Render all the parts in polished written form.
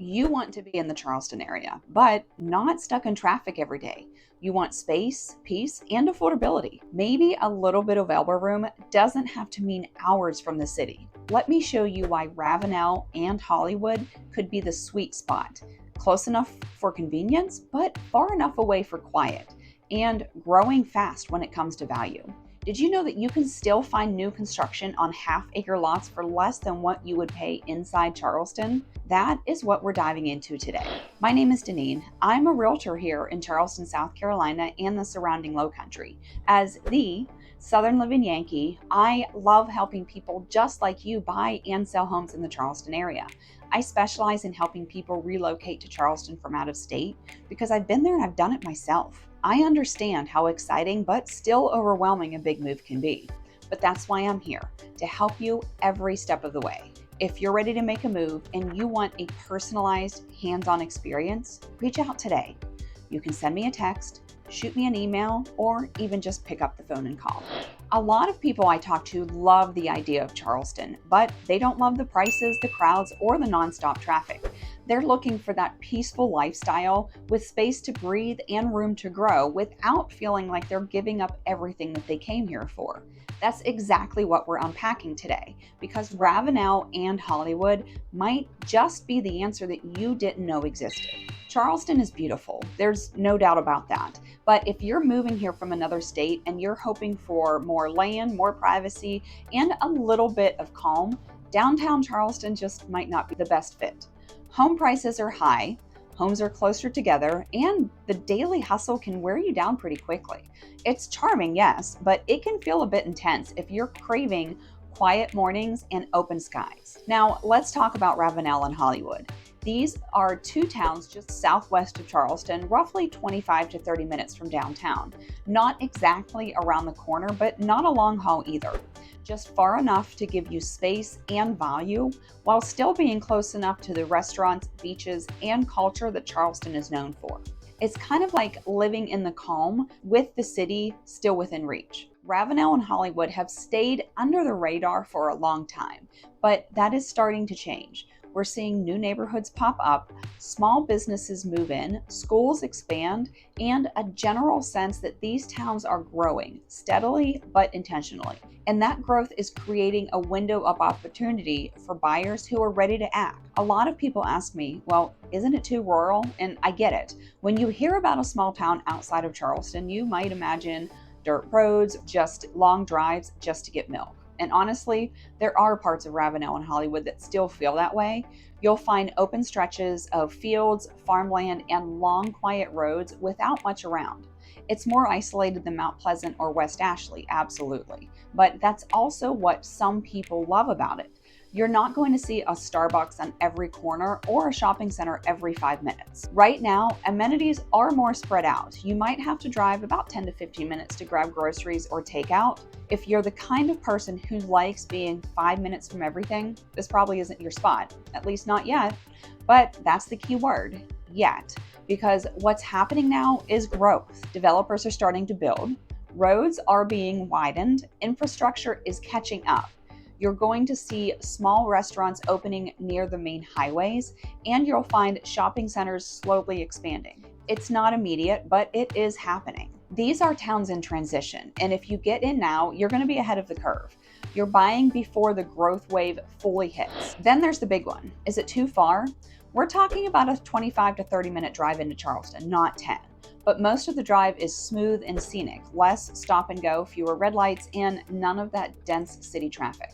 You want to be in the Charleston area, but not stuck in traffic every day. You want space, peace, and affordability. Maybe a little bit of elbow room doesn't have to mean hours from the city. Let me show you why Ravenel and Hollywood could be the sweet spot. Close enough for convenience, but far enough away for quiet, and growing fast when it comes to value. Did you know that you can still find new construction on half-acre lots for less than what you would pay inside Charleston? That is what we're diving into today. My name is Deneen. I'm a realtor here in Charleston, South Carolina, and the surrounding Lowcountry. As the Southern Living Yankee, I love helping people just like you buy and sell homes in the Charleston area. I specialize in helping people relocate to Charleston from out of state because I've been there and I've done it myself. I understand how exciting but still overwhelming a big move can be, but that's why I'm here, to help you every step of the way. If you're ready to make a move and you want a personalized, hands-on experience, reach out today. You can send me a text, shoot me an email, or even just pick up the phone and call. A lot of people I talk to love the idea of Charleston, but they don't love the prices, the crowds, or the nonstop traffic. They're looking for that peaceful lifestyle with space to breathe and room to grow without feeling like they're giving up everything that they came here for. That's exactly what we're unpacking today, because Ravenel and Hollywood might just be the answer that you didn't know existed. Charleston is beautiful, there's no doubt about that. But if you're moving here from another state and you're hoping for more land, more privacy, and a little bit of calm, downtown Charleston just might not be the best fit. Home prices are high, homes are closer together, and the daily hustle can wear you down pretty quickly. It's charming, yes, but it can feel a bit intense if you're craving quiet mornings and open skies. Now, let's talk about Ravenel and Hollywood. These are two towns just southwest of Charleston, roughly 25 to 30 minutes from downtown. Not exactly around the corner, but not a long haul either. Just far enough to give you space and value while still being close enough to the restaurants, beaches, and culture that Charleston is known for. It's kind of like living in the calm with the city still within reach. Ravenel and Hollywood have stayed under the radar for a long time, but that is starting to change. We're seeing new neighborhoods pop up, small businesses move in, schools expand, and a general sense that these towns are growing steadily but intentionally. And that growth is creating a window of opportunity for buyers who are ready to act. A lot of people ask me, well, isn't it too rural? And I get it. When you hear about a small town outside of Charleston, you might imagine dirt roads, just long drives just to get milk. And honestly, there are parts of Ravenel and Hollywood that still feel that way. You'll find open stretches of fields, farmland, and long, quiet roads without much around. It's more isolated than Mount Pleasant or West Ashley, absolutely. But that's also what some people love about it. You're not going to see a Starbucks on every corner or a shopping center every 5 minutes. Right now, amenities are more spread out. You might have to drive about 10 to 15 minutes to grab groceries or takeout. If you're the kind of person who likes being 5 minutes from everything, this probably isn't your spot, at least not yet. But that's the key word, yet, because what's happening now is growth. Developers are starting to build, roads are being widened, infrastructure is catching up. You're going to see small restaurants opening near the main highways, and you'll find shopping centers slowly expanding. It's not immediate, but it is happening. These are towns in transition, and if you get in now, you're going to be ahead of the curve. You're buying before the growth wave fully hits. Then there's the big one. Is it too far? We're talking about a 25 to 30 minute drive into Charleston, not 10. But most of the drive is smooth and scenic, less stop and go, fewer red lights, and none of that dense city traffic.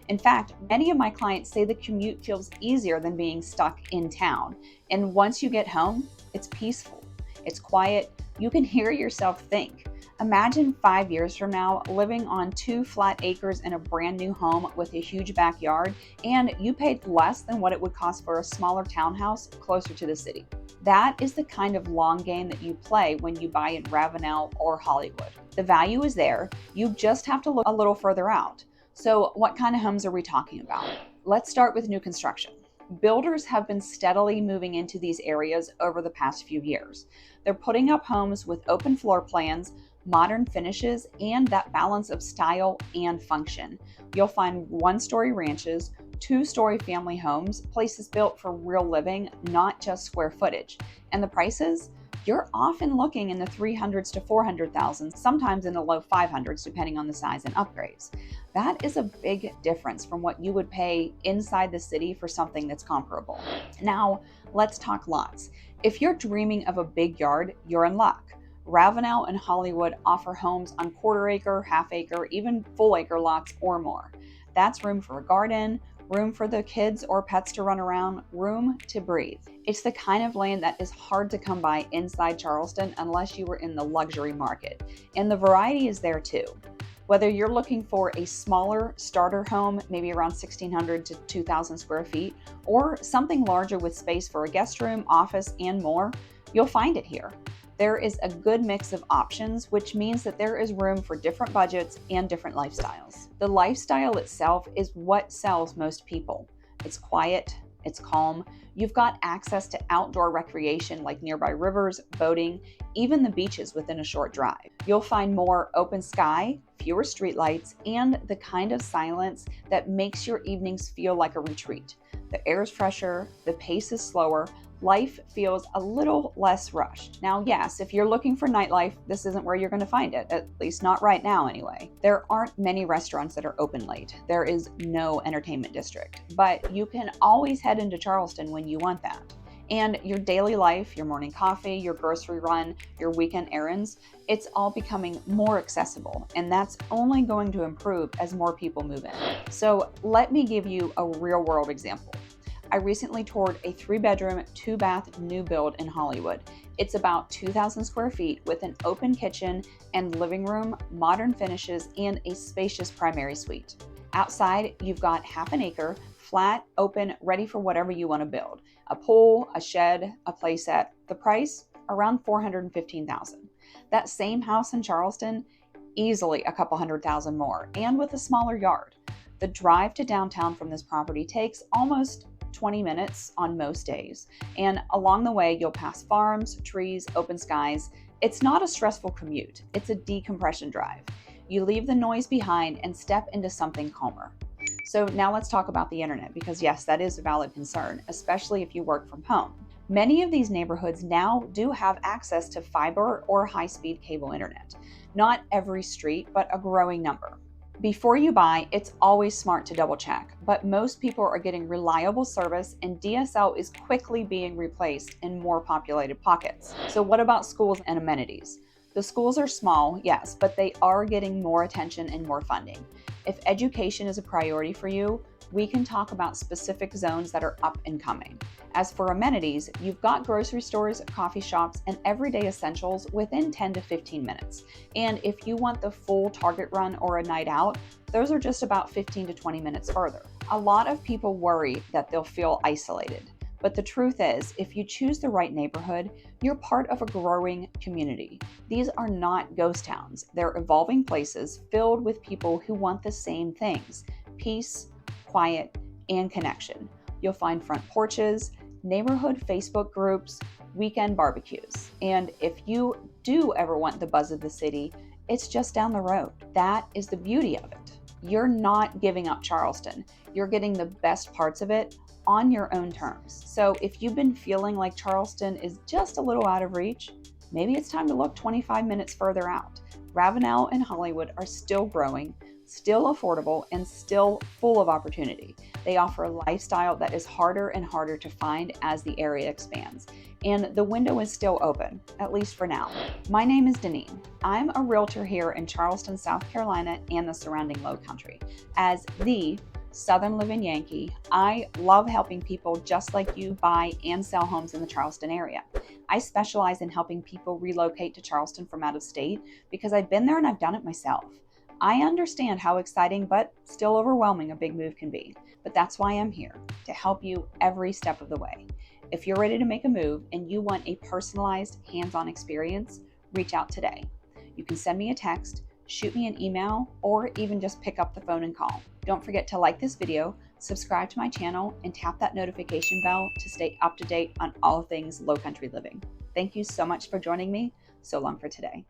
In fact, many of my clients say the commute feels easier than being stuck in town. And once you get home, it's peaceful, it's quiet, you can hear yourself think. Imagine 5 years from now living on 2 flat acres in a brand new home with a huge backyard, and you paid less than what it would cost for a smaller townhouse closer to the city. That is the kind of long game that you play when you buy in Ravenel or Hollywood. The value is there, you just have to look a little further out. So what kind of homes are we talking about? Let's start with new construction. Builders have been steadily moving into these areas over the past few years. They're putting up homes with open floor plans, modern finishes, and that balance of style and function. You'll find one-story ranches, 2-story family homes, places built for real living, not just square footage. And the prices? You're often looking in the 300s to 400,000, sometimes in the low 500s, depending on the size and upgrades. That is a big difference from what you would pay inside the city for something that's comparable. Now, let's talk lots. If you're dreaming of a big yard, you're in luck. Ravenel and Hollywood offer homes on quarter-acre, half-acre, even full-acre lots or more. That's room for a garden, room for the kids or pets to run around, room to breathe. It's the kind of land that is hard to come by inside Charleston unless you were in the luxury market. And the variety is there too. Whether you're looking for a smaller starter home, maybe around 1,600 to 2,000 square feet, or something larger with space for a guest room, office, and more, you'll find it here. There is a good mix of options, which means that there is room for different budgets and different lifestyles. The lifestyle itself is what sells most people. It's quiet, it's calm. You've got access to outdoor recreation like nearby rivers, boating, even the beaches within a short drive. You'll find more open sky, fewer streetlights, and the kind of silence that makes your evenings feel like a retreat. The air is fresher, the pace is slower, life feels a little less rushed. Now, yes, if you're looking for nightlife, this isn't where you're going to find it, at least not right now anyway. There aren't many restaurants that are open late. There is no entertainment district, but you can always head into Charleston when you want that. And your daily life, your morning coffee, your grocery run, your weekend errands, it's all becoming more accessible, and that's only going to improve as more people move in. So let me give you a real-world example. I recently toured a 3-bedroom, 2-bath new build in Hollywood. It's about 2,000 square feet with an open kitchen and living room, modern finishes, and a spacious primary suite. Outside, you've got half an acre, flat, open, ready for whatever you want to build. A pool, a shed, a playset. The price? Around $415,000. That same house in Charleston, easily a couple $100,000 more, and with a smaller yard. The drive to downtown from this property takes almost 20 minutes on most days, and along the way you'll pass farms, trees, open skies. It's not a stressful commute, it's a decompression drive. You leave the noise behind and step into something calmer. So now let's talk about the internet, because yes, that is a valid concern, especially if you work from home. Many of these neighborhoods now do have access to fiber or high-speed cable internet. Not every street, but a growing number. Before you buy, it's always smart to double check, but most people are getting reliable service and DSL is quickly being replaced in more populated pockets. So what about schools and amenities? The schools are small, yes, but they are getting more attention and more funding. If education is a priority for you, we can talk about specific zones that are up and coming. As for amenities, you've got grocery stores, coffee shops, and everyday essentials within 10 to 15 minutes. And if you want the full Target run or a night out, those are just about 15 to 20 minutes further. A lot of people worry that they'll feel isolated. But the truth is, if you choose the right neighborhood, you're part of a growing community. These are not ghost towns. They're evolving places filled with people who want the same things: peace, quiet, and connection. You'll find front porches, neighborhood Facebook groups, weekend barbecues. And if you do ever want the buzz of the city, it's just down the road. That is the beauty of it. You're not giving up Charleston. You're getting the best parts of it on your own terms. So if you've been feeling like Charleston is just a little out of reach, maybe it's time to look 25 minutes further out. Ravenel and Hollywood are still growing, still affordable, and still full of opportunity. They offer a lifestyle that is harder and harder to find as the area expands. And the window is still open, at least for now. My name is Deneen. I'm a realtor here in Charleston, South Carolina, and the surrounding Low Country. As the Southern Living Yankee, I love helping people just like you buy and sell homes in the Charleston area. I specialize in helping people relocate to Charleston from out of state because I've been there and I've done it myself. I understand how exciting but still overwhelming a big move can be, but that's why I'm here, to help you every step of the way. If you're ready to make a move and you want a personalized, hands-on experience, reach out today. You can send me a text, shoot me an email, or even just pick up the phone and call. Don't forget to like this video, subscribe to my channel, and tap that notification bell to stay up to date on all things Low Country living. Thank you so much for joining me. So long for today.